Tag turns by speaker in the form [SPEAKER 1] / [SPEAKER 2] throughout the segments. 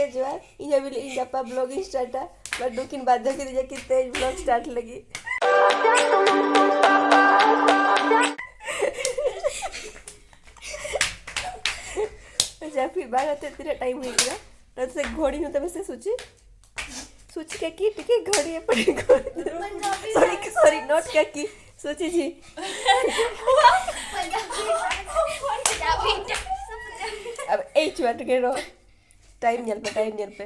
[SPEAKER 1] के जुआर इन्हें भी इन गप्पा ब्लॉगिंग स्टार्ट है बट दुकिन बाद के लिए कितने ब्लॉग स्टार्ट लगी जब फिर बारह तेरह टाइम हो गया तो से घोड़ी में तब से सोची क्या की टिके घोड़ी है पर सॉरी नॉट क्या की सोची जी अब एच बात के रो टाइम nyal पे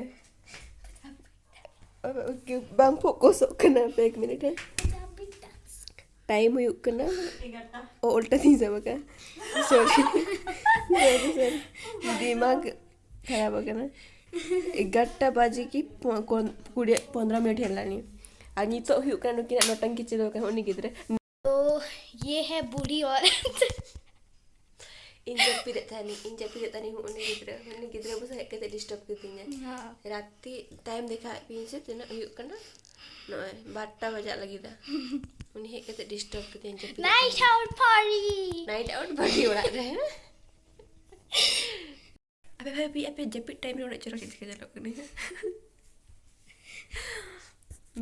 [SPEAKER 1] अब के bang fokus kena पे 1 minit है टाइम हुई कना ओ उल्टा नहीं सब का सॉरी दिमाग खराब हो गया ना 11 बजे की 15 मिनट हेलानी आ नितो हुई कना कि नोटंकी चलो का उनी गिदरे
[SPEAKER 2] तो ये है बूढ़ी औरत
[SPEAKER 1] इंजर पिरत थानी उनी गिदरे बस हेक के डिस्टर्ब करतीnya राती टाइम देखा पिन से तना हुई कना नय 12 बजे लगी दा उनी हेक के डिस्टर्ब करतीnya
[SPEAKER 2] नाइट आउट
[SPEAKER 1] पार्टी ओड़ा रे अबे जपिट टाइम रे चलो के चलो कने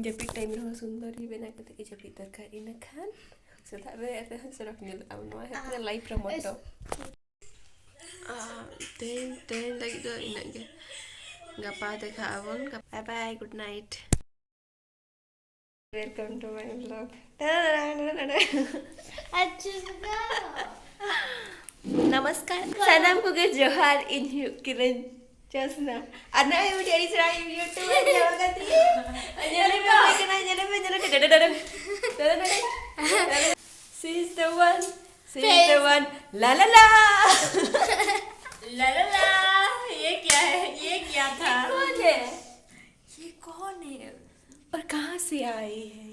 [SPEAKER 1] जपिट टाइम रे सुंदरी बेना कते के जपिट तरकारी न खान सेता रे एते सरक निल अब नो है लाइफ रे मोटो ten lagi do inage gapa dekha abon bye bye good night welcome to my vlog नमस्कार सलाम को के जोहार इन किरण चसना अना वीडियो इस राय यूट्यूब में जावगती जले पे शी इज द वन ला ला ला ये क्या है ये क्या था ये कौन है और कहाँ से आई है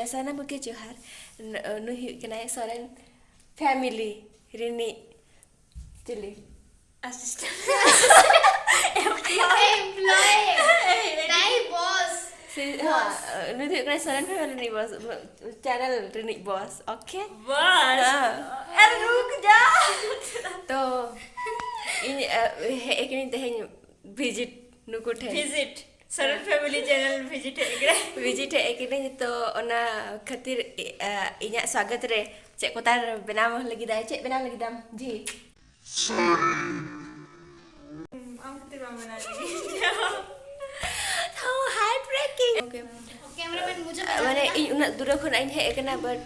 [SPEAKER 1] ऐसा ना मुके जोहार नुही कना Soren family Rini chilli assistant
[SPEAKER 2] employ नहीं बॉस
[SPEAKER 1] हाँ नुही कना सोरेन फैमिली नहीं boss channel Rini boss okay
[SPEAKER 2] boss
[SPEAKER 1] अरे रुक जा तो इन एक नहीं तहे विजिट नुकुट है
[SPEAKER 2] विजिट सरल फैमिली चैनल विजिट है
[SPEAKER 1] एक नहीं तो ओना खातिर इन्या स्वागत रे चे कोतार बनाव लगी दाय चे बनाव लगी दाम जी
[SPEAKER 2] आमते बना लगी
[SPEAKER 1] how heartbreaking okay
[SPEAKER 2] cameraman मुझे
[SPEAKER 1] माने इन उना दूर खन आइन हे एकना बट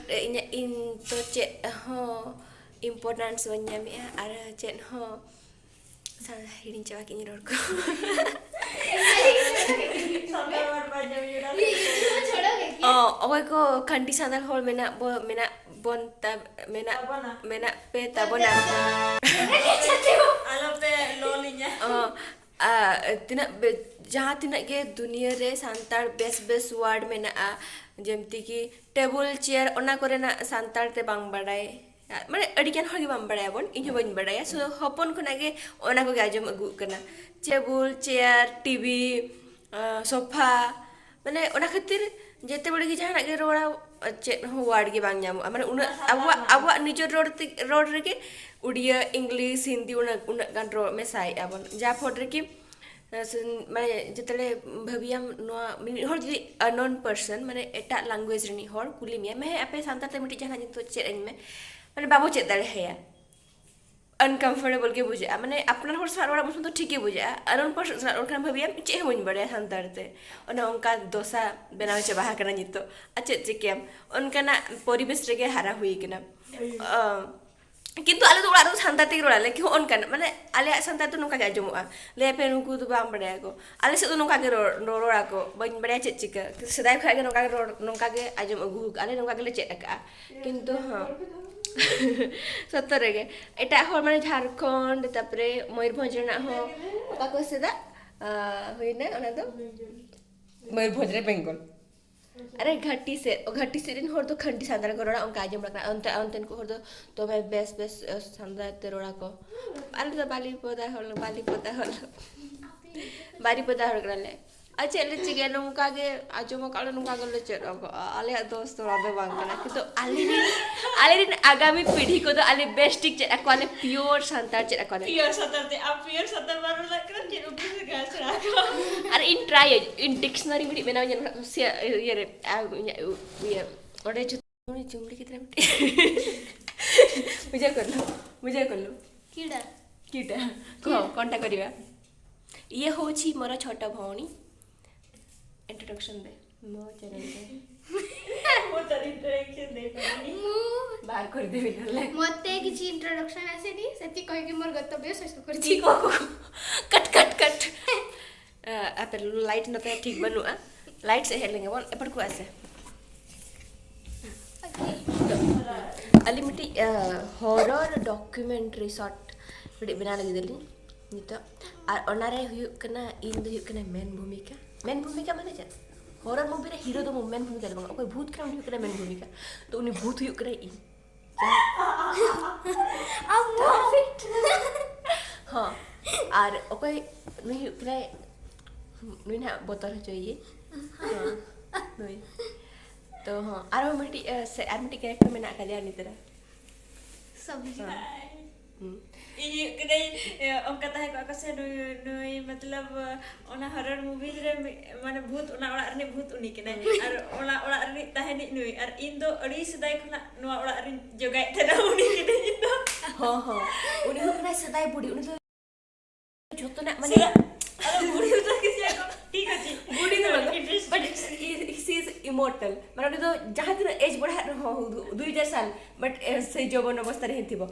[SPEAKER 1] इन तो चे हो इम्पोर्टेंस बन्या मे आर चे हो हिडिन चावा कि रोड को ओए को खंडी सादर होल मेना bonta mena pe tabona
[SPEAKER 2] आलो पे लोलिnya
[SPEAKER 1] tina जहाँ tina के दुनिया रे सांतार बेस वर्ड मेना जेमती की टेबल चेयर ओना करे ना सांतार ते बांग बड़ाई माने अडिकान हर के बांग बड़ाई बोन इन्हें बन बड़ाई सो हपन को ना के ओना को गाजम अगु करना टेबल चेयर टीवी सोफा माने ओना खातिर जेते बड़े की जहाँ के रोड़ा चेत हो वर्ड के बांग जामु माने उन अब निजर रोड रे के उड़िया इंग्लिश हिंदी उन गान रो में साई अबन जा फोट रे की माने जतले भबियाम नो मिनि हर जदि अननोन पर्सन माने एटा लैंग्वेज रनी हर कुली मिया मैं आपे सांताल ते मिटि जहां तो चेत इन में माने बाबू चेत दाड़े हैया अनकंफर्टेबल के बुझा माने अपना हर सारा मुझे तो ठीक है बुझा अननोन पर्सन सारा और भबियाम चे होइन बड़े सांताल ते ओना उनका दोसा बनावे चे बाहा कना नितो अच्छे चिकेम उनका ना परिवेश रे के हारा हुई केना किंतु आले तो उड़ा सांताल ते रोड़ा लेकिन उनका माने आले सांताल तो नुका गाजमुआ ले पे नुकु तो बाम बड़े को आले से तो नुका के रोड़ा को बन बड़े चे चिका सदाय खाए के नुका के आजम अगु आले नुका के ले चेक का किंतु हां सत्तर के एटा हर माने झारखंड तापरे मयूरभंज ना हो का को सेदा होइना ओना तो मयूरभंज रे बेंगल अरे घाटी से दिन हर तो खंडी सांदार करोड़ा उनका आजम रखना अंतन को हर तो भाई बेस सांदार तेरोड़ा को आले तो बाली पोदा हल बारी पोदा हल करले अच्छा ले चिगे नोंका गे आजो म काले नोंका गले चेद आले दोस्त थोड़ा दो बांग कना किंतु आले आगामी पीढ़ी को तो आले बेस्टिक चेद ako आले प्योर संतार चेद ako आले
[SPEAKER 2] Pure satar te, ab pure satar baru lah kan jadi udah segas aku.
[SPEAKER 1] अरे इन ट्राई इन डिक्शनरी में बनाओ जन से ये और जो चुंगली की तरह मुझे कर लो
[SPEAKER 2] Kida.
[SPEAKER 1] कीटा कौनटा करिवा ये होची मोर छोटा भौणी इंट्रोडक्शन दे मो चैनल पे
[SPEAKER 2] Mau tadi interaction deh pani.
[SPEAKER 1] बाहर कर देबे नले
[SPEAKER 3] मते किछि इंट्रोडक्शन आसेनी सेति कहि कि मोर गतव्य शेष करछि
[SPEAKER 1] ठीक हो कट आप लाइट न पे ठीक बनुआ लाइट से हेलेंगे बोल एपर को आसे अलिमिटी हॉरर डॉक्यूमेंट्री शॉर्ट वीडियो बना लगी देली नितो और ओनारे हुयु कना इन दो हुयु कना मेन भूमिका माने जा हॉरर मूवी रे हीरो दो मेन भूमिका ले कोई भूत कना हुयु कना मेन भूमिका तो उनी भूत हुयु कना इन
[SPEAKER 3] अब परफेक्ट
[SPEAKER 1] हां और ओकोई नुई हुयु कना नुई ना बोतल चाहिए हां नुई तो हां आरो मिटी कैरेक्टर में ना का जा नी तरह
[SPEAKER 3] सब
[SPEAKER 2] Ini kedai om kata hai aku se nui matlab ona horror movies re mana bhut ona orak ni bhut uni kena ar ona orak ni tahani nui ar indo adi sedai khona noa orak ri jogai thana uni kena indo
[SPEAKER 1] हां उनी हो कना सदाई बुढ़ी उनी तो जोतो ना माने
[SPEAKER 2] aro budi uta kisi aku ठीक अछि
[SPEAKER 1] बुढ़ी तो बट शी इज इमोर्टल माने उनी तो जहां दिन एज बढ़ा 2000 साल बट से जवन अवस्था रे हिथिबो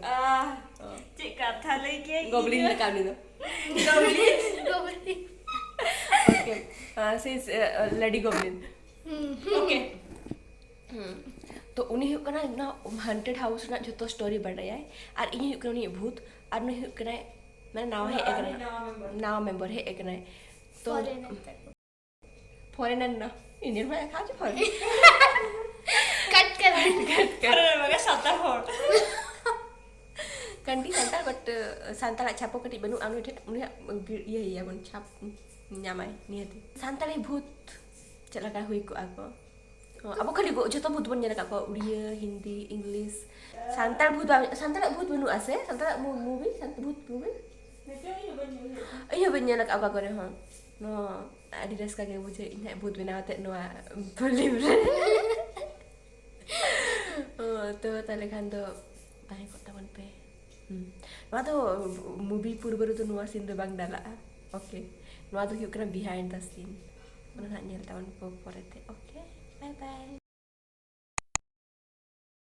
[SPEAKER 2] cik kata lagi
[SPEAKER 1] गॉब्लिन ना काम नी दो
[SPEAKER 3] गोबरी
[SPEAKER 1] okay she is lady goblin
[SPEAKER 2] oke
[SPEAKER 1] तो उनी हो कना ना हॉन्टेड हाउस ना जो तो स्टोरी बढ़ाया है और इन हो कना भूत और नहीं हो कना मैंने नाव है एक नाव मेंबर है एक ना तो फॉरेनर ना इंडियन में खा जो फॉरेन
[SPEAKER 3] कट कर
[SPEAKER 2] karena baga sata hot
[SPEAKER 1] कंडी संताल बट संताल छापो कटी बनु आनु उनी ये या बन छाप न्यामाय नियति संताल भूत चला का हुई को आको अब खाली जो तो भूत बन जाना का उड़िया हिंदी इंग्लिश संताल भूत बनु आसे संताल मूवी भूत मूवी अयो बन्या का करे हां नो एडिडस का के मुझे इन भूत बनाते नो फिल्म तो ताले खान तो बाहे कोता बन पे ᱱᱚᱣᱟ ᱫᱚ ᱢᱩᱵᱷᱤ ᱯᱩᱨᱵᱚ ᱨᱮᱫᱚ ᱱᱚᱣᱟ ᱥᱤᱱ ᱫᱚ ᱵᱟᱝ ᱰᱟᱞᱟᱜᱼᱟ ᱳᱠᱮ ᱱᱚᱣᱟ ᱫᱚ ᱦᱩᱭᱩᱜ ᱠᱟᱱᱟ ᱵᱤᱦᱟᱭᱤᱱᱰ ᱫᱟ ᱥᱤᱱ ᱚᱱᱟ ᱦᱟᱸᱜ ᱧᱮᱞ ᱛᱟᱵᱚᱱ ᱯᱚᱨᱮᱛᱮ ᱳᱠᱮ ᱵᱟᱭ ᱵᱟᱭ